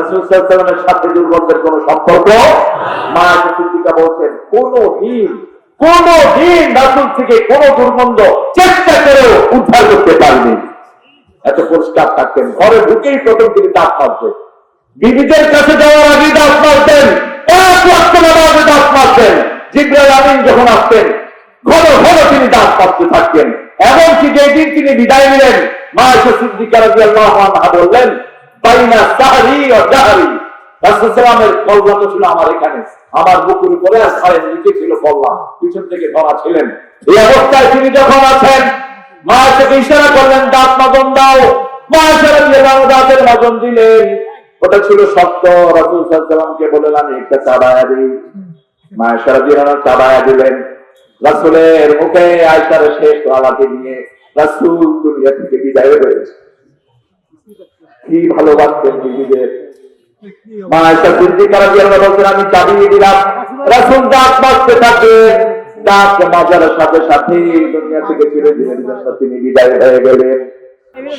রাসূল সাল্লাল্লাহু আলাইহি ওয়াসাল্লামের সাথে দুর্গন্ধের কোনো সম্পর্ক। মা আয়েশা সিদ্দিকা বলছেন কোনদিন রাসূল থেকে কোনো দুর্গন্ধ চেষ্টা করেও উদ্ধার করতে পারেনি। এত পরিষ্কার থাকতেন, ঘরে ঢুকেই প্রথম তিনি দাঁত মাজতেন, বিবিদের কাছে যাওয়ার আগে দাঁত মাজতেন, এক ওয়াক্ত নামাজে দাঁত মাজতেন, জিবরাইল আমিন যখন আসতেন ঘন ঘন তিনি দাঁত মাজতে থাকতেন। এমনকি যেদিন তিনি বিদায় নিলেন, মা আয়েশা সিদ্দিকা রাদিয়াল্লাহু আনহা বললেন, বাইনা সাহরি ও জাহরি, রাসূল সাল্লাল্লাহু আলাইহি ওয়াসাল্লামের কল্লা তো ছিল আমার এখানে, আমার বুকের উপরে আর ঘাড়ের নিচে ছিল কল্লা, পিছন থেকে ধরা ছিলেন। এই অবস্থায় তিনি যখন আছেন, মা আয়েশাকে ইশারা করলেন দাঁত মাজন দাও। মা আয়েশা রাদিয়াল্লাহু আনহা দাঁতের মাজন দিলেন। ওটা ছিল শক্ত। রাসূল সাল্লাল্লাহু আলাইহি ওয়াসাল্লামকে বললেন একটা চাবায়া দিই। মা আয়েশা রাদিয়াল্লাহু আনহা চাবায়া দিলেন। রাসূলের মুখে আয়েশার শেষ লালাটি নিয়ে রাসূল দুনিয়া থেকে বিদায় হয়েছে। কি ভালোবাসতেন নিজেদের। মা আয়েশা সিদ্দিকা রাদিয়াল্লাহু আনহা বলেন, আমি চাবিয়ে দিলাম। রাসূল দাঁত মাজতে থাকলেন। দাঁত মাজার সাথে সাথে দুনিয়া থেকে চিরে দিনের জন্য তিনি বিদায় হয়ে গেলেন।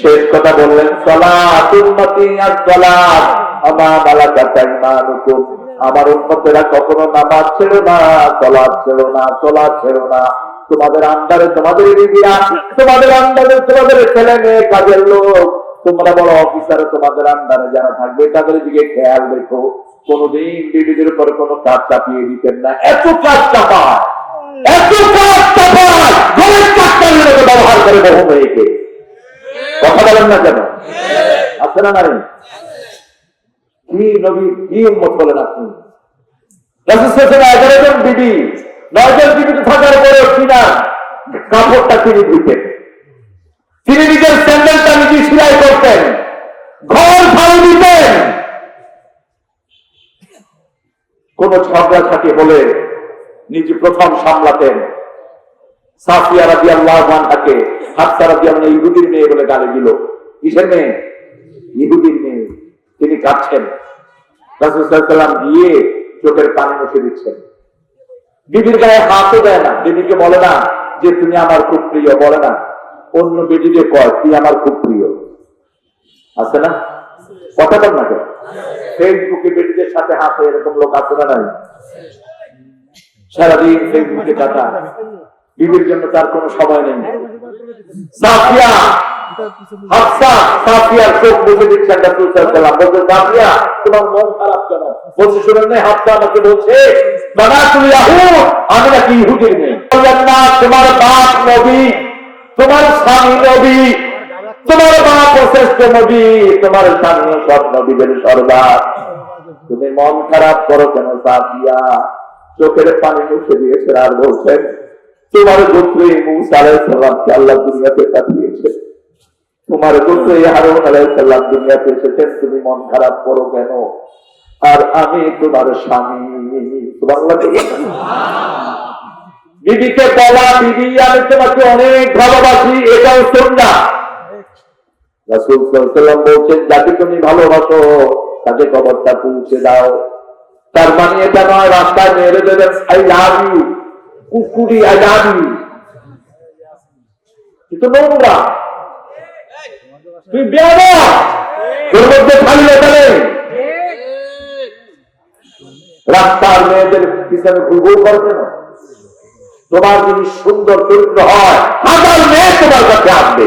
শেষ কথা বললেন, সালাতুল উম্মতি আস-সালাত আমা মালাকাত আইমানুকুম, আমার উম্মতেরা কখনো নামাজ ছিল না, সালাত ছিল না, সালাত ছিল না। তোমাদের আন্ডারে তোমাদের বিবিরা, তোমাদের আন্ডারে তোমাদের ছেলে মেয়ে, কাজের লোক, তোমরা বড় অফিসার, তোমাদের আন্ডারে যারা থাকবে তাদের দিকে খেয়াল রেখো। কোনদিন বিবিদের উপর কোনো কাজ চাপিয়ে দিতেন না। এত কাজ চাপায়, এত কাজ চাপায়, ঘরের কাজটা ব্যবহার করে বহু মেয়েকে। কথা বলেন না কেন? আছে না নাই? কি নবী, কি উম্মত বলেন আপনি? রাসূল সাল্লাল্লাহু আলাইহি ওয়াসাল্লাম 11 জন বিবি, 9 জন বিবিতে থাকার পরেও কিনা কাপড়টা তিনি দিতেন, তিনি নিজের স্যান্ডেলটা নিজে সেলাই করতেন, ঘর ঝাড়ু দিতেন। কোন ঝগড়া থাকে হলে নিজে প্রথম সামলাতেন। সাফিয়া রাদিয়াল্লাহু আনহাকে হাফসা রাদিয়াল্লাহু আনহা ইহুদির মেয়ে বলে গালি দিল। কিসের মেয়ে? ইহুদির মেয়ে। তিনি কাঁদছেন। রাসূল সাল্লাল্লাহু আলাইহি ওয়াসাল্লাম গিয়ে চোখের পানি মুছে দিচ্ছেন। বিবির গায়ে হাতও দেয় না। বিবিকে বলে না যে তুমি আমার খুব প্রিয়, বলে না, অন্য বেটিকে কয় তুই আমার খুব প্রিয়। আছে না? কথা বল না কেন? ফেসবুকে বেটিদের সাথে হাতে এরকম লোক আছে না নাই? সারাদিন ফেসবুকে কাটা, বিবির জন্য তার কোনো সময় নেই। সাফিয়া, হাফসা সাফিয়ার চোখ বুঝে দিচ্ছেন রাসূল সাল্লাল্লাহু আলাইহি ওয়াসাল্লাম। বলতে, সাফিয়া তোমার মন খারাপ কেন? বলছে, শুনেন না, হাফসা আমাকে বলছে বানাতুল ইয়াহুদ, আমি নাকি ইহুদির মেয়ে। বললেন না, তোমার বাপ নবী, তোমার স্বামী নবী, তোমার বাপ শ্রেষ্ঠ নবী, তোমার স্বামী সব নবীদের সর্দার, তুমি মন খারাপ করো কেন সাফিয়া? চোখের পানি মুছে দিয়েছে আর বলছেন, তোমার গোত্রে মূসা আলাইহিস সালামকে আল্লাহ দুনিয়াতে পাঠিয়েছে, তোমার গোত্রে হারুন আলাইহিস সালাম দুনিয়াতে এসেছেন, তুমি মন খারাপ করো কেন? আর আমি তোমার স্বামী। সুবহানাল্লাহ। বিবিকে বলা, বিবি আমি তোমাকে অনেক ভালোবাসি, এটাও সুন্নাহ। রাসূল সাল্লাল্লাহু আলাইহি ওয়াসাল্লাম বলছেন, যাকে তুমি ভালোবাসো তাকে খবরটা পৌঁছে দাও। তার মানে এটা নয় রাস্তায় মেরে দেবেন আই লাভ ইউ, কুকুরি আই লাভ ইউ, কিন্তু নোংরা। তুই বেয়াদব, তোর মধ্যে খালি লেখা নেই। রাস্তার মেয়েদের পিছনে ঘুরঘুর করবে না। তোমার যদি সুন্দর চরিত্র হয়, হাজার মেয়ে তোমার কাছে আসবে,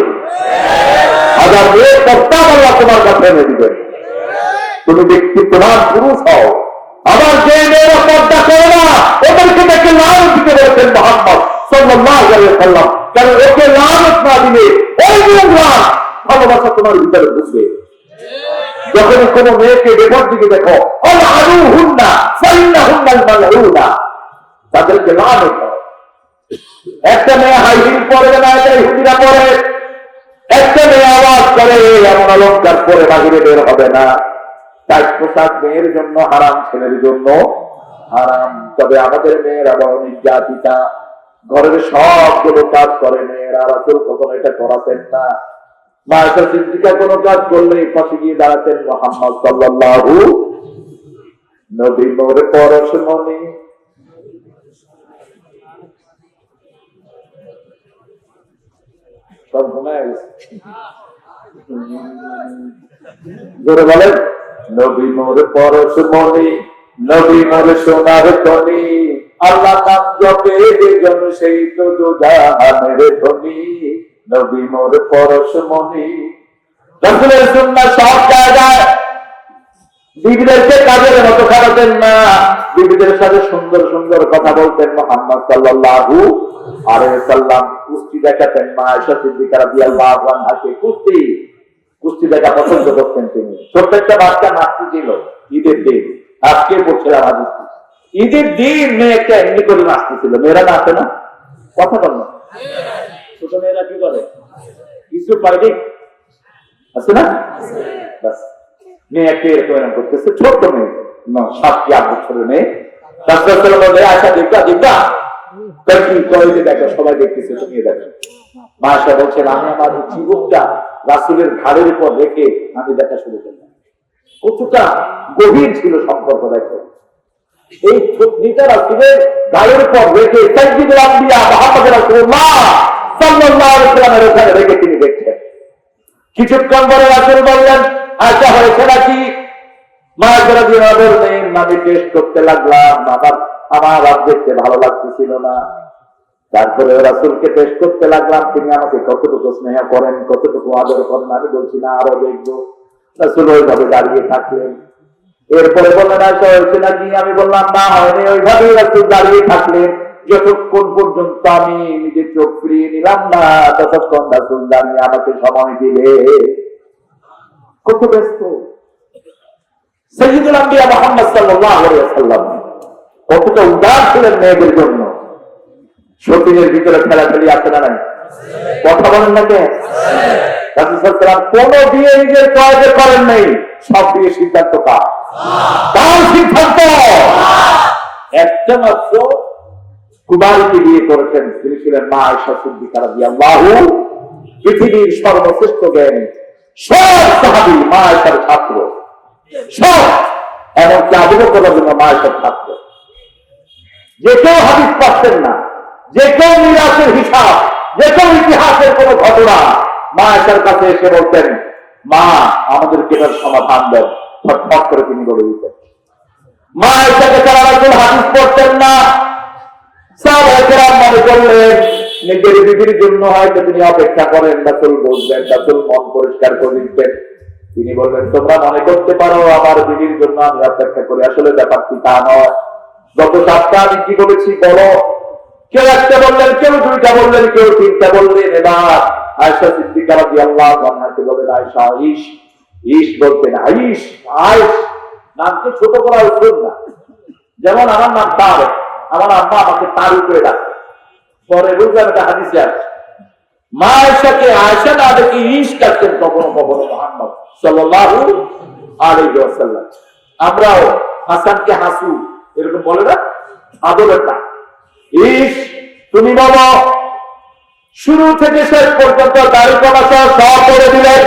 হাজার মেয়ে প্রস্তাব আল্লাহ তোমার কাছে এনে দিবেন। তুমি ব্যক্তিত্ববান পুরুষ হও। আবার যে মেয়েরা পর্দা করে না, ওদেরকে দেখে লানত দিতে বলেছেন মুহাম্মদ সাল্লাল্লাহু আলাইহি ওয়াসাল্লাম। কারণ ওকে লানত না দিলে ওই নোংরা ভালোবাসা তোমার ভিতরে ঢুকবে। যখন কোনো মেয়েকে বেপর দিকে দেখো, আলআনুহুন্না ফাইন্নাহুন্নাল মালউনা, তাদেরকে লানত দাও। একটা মেয়ে হাই হিল পরে না, এটা ইহুদিরা পরে। একটা মেয়ে আওয়াজ করে, এমন অলংকার পরে বাহিরে বের হবে না। তাই পোশাক মেয়ের জন্য হারাম, ছেলের জন্য হারাম। তবে আমাদের মেয়েরা বড় নির্যাতিতা, ঘরের সবগুলো কাজ করে মেয়েরা। রাসূল কখনো এটা করাতেন না। মা আয়েশা সিদ্দিকা কোনো কাজ করলে পাশে গিয়ে দাঁড়াতেন মুহাম্মদ সাল্লাল্লাহু, নবী মোরে পরশমণি। সব ঘুমায় গেছে, জোরে বলেন। নবী মোর পরশমণি, নবী মোর সোনার খনি, আল্লাহ নাম জপে যেজন সেই তো দুজাহানের ধনী। নবী মোর পরশমণি। রাসূলের সুন্নাহ সব জায়গায়। বিবিদেরকে কাজের মতো খাটাতেন না, বিবিদের সাথে সুন্দর সুন্দর কথা বলতেন। মুহাম্মদ সাল্লাল্লাহু আলাইহি ওয়াসাল্লাম কুস্তি দেখাতেন। মা আয়েশা সিদ্দিকা রাদিয়াল্লাহু আনহাকে কুস্তি দেখা পছন্দ করতেন তিনি। ছোট্ট একটা বাচ্চা নাচতে ছিল ঈদের দিন। আজকে পড়ছিলাম হাদিস, ঈদের দিন মেয়েটা এমনি করে নাচতেছিল। মেয়েরা নাচে না, কথা বল না, ছোট মেয়েরা কি করে, কিছু পাইনি আছে না, বাস মেয়েকে এরকম এরকম করতেছে। ছোট্ট মেয়ে, 7-8 বছরের মেয়ে। রাসূলুল্লাহ বলে, আচ্ছা দেখবা দেখবা, দেখো সবাই দেখতেছে, তুমি দেখো। মা আয়েশা বলছেন, আমি আমার জীবনটা রাসূলের ঘাড়ের উপর রেখে আমি দেখা শুরু করলাম। কতটা গভীর ছিল সম্পর্ক দেখো। এই থুতনিটা রাসূলের ঘাড়ের উপর রেখে সাইয়্যিদুল আম্বিয়া মুহাম্মদ রাসূলুল্লাহ সাল্লাল্লাহু আলাইহি ওয়াসাল্লামের ওখানে রেখে তিনি দেখছেন। কিছুক্ষণ পরে রাসূল বললেন, আচ্ছা হয়েছে নাকি? মা আয়েশা রাদিয়াল্লাহু আনহা বললেন, আমি টেস্ট করতে লাগলাম, আমার আর দেখতে ভালো লাগতেছিল না। তারপরে রাসূলকে টেস্ট করতে লাগলাম, তিনি আমাকে কতটুকু স্নেহ করেন, কতটুকু আদর করেন। আমি বলছি না, আরো দেখবো। রাসূল ওইভাবে দাঁড়িয়ে থাকলেন। এরপরে বললেন, আচ্ছা হয়েছে নাকি? আমি বললাম না, হয়নি। ওইভাবেই রাসূল দাঁড়িয়ে থাকলেন। যতক্ষণ পর্যন্ত আমি নিজের চোখ ফিরিয়ে নিলাম না, ততক্ষণ রাসূল দাঁড়িয়ে আমাকে সময় দিলে। কত ব্যস্ত সাইয়্যিদুল আম্বিয়া মুহাম্মদ সাল্লাল্লাহু আলাইহি ওয়াসাল্লাম, কতটা উদার ছিলেন মেয়েদের জন্য। শরীরের ভিতরে খেলাখেলি আছে না নাই? কথা বলেন না কেন? রাসূল সাল্লাল্লাহু আলাইহি ওয়াসাল্লাম কোন বিয়ে নিজের চয়েসে করেন নাই, সব বিয়ে সিদ্ধান্ত কার সিদ্ধান্ত? একটা মাত্র কুমারীকে বিয়ে করেছেন, তিনি ছিলেন মা আয়েশা সিদ্দিকা রাদিয়াল্লাহু। পৃথিবীর সর্বশ্রেষ্ঠ জ্ঞানী, সব সাহাবী মা আয়েশার ছাত্র, সব। এমনকি আবু বকর রাদিয়াল্লাহু মা আয়েশার ছাত্র। যে কেউ হাদিস পাচ্ছেন না, যে কেউ মিরাসের হিসাব, যে কেউ ইতিহাসের কোন ঘটনা মা আয়েশার কাছে এসে বলতেন, মা আমাদেরকে এটার সমাধান দেন, ফটফট করে তিনি বলে দিতেন। মা আয়েশাকে তারা রাসূল হাদিস পড়তেন না। সাহাবায়ে কেরাম মনে করলেন নিজের বিবির জন্য হয়তো তিনি অপেক্ষা করেন, রাসূল বলবেন, রাসূল মন পরিষ্কার করে দিতেন। তিনি বলবেন, তোমরা মনে করতে পারো আমার বিবির জন্য আমি অপেক্ষা করি, আসলে ব্যাপারটি তা নয়। গত সপ্তাহে আমি কি বলেছি বলো? কেউ একটা বললেন, কেউ দুইটা বললেন, কেউ তিনটা বললেন। এবার আয়েশা সিদ্দিকা রাদিয়াল্লাহু আনহাকে বলেন, আয়েশা ঈশ বলতেন, আয়েশ নামকে ছোট করা উচিত না। যেমন আমার নাম তারেক, আমার আম্মা আমাকে তারিক করে ডাকে। পরে বুঝলাম এটা হাদিসে আছে। মা আয়েশাকে আয়েশা না ডেকে ঈশ ডাকতেন কখনো কখনো মুহাম্মদ সাল্লাল্লাহু আলাইহি ওয়াসাল্লাম। আমরাও হাসানকে হাসু এরকম বলে না, আদরের নাম। ঈশ তুমি বলো। শুরু থেকে শেষ পর্যন্ত দাড়ি কমাসা সব করে দিলেন।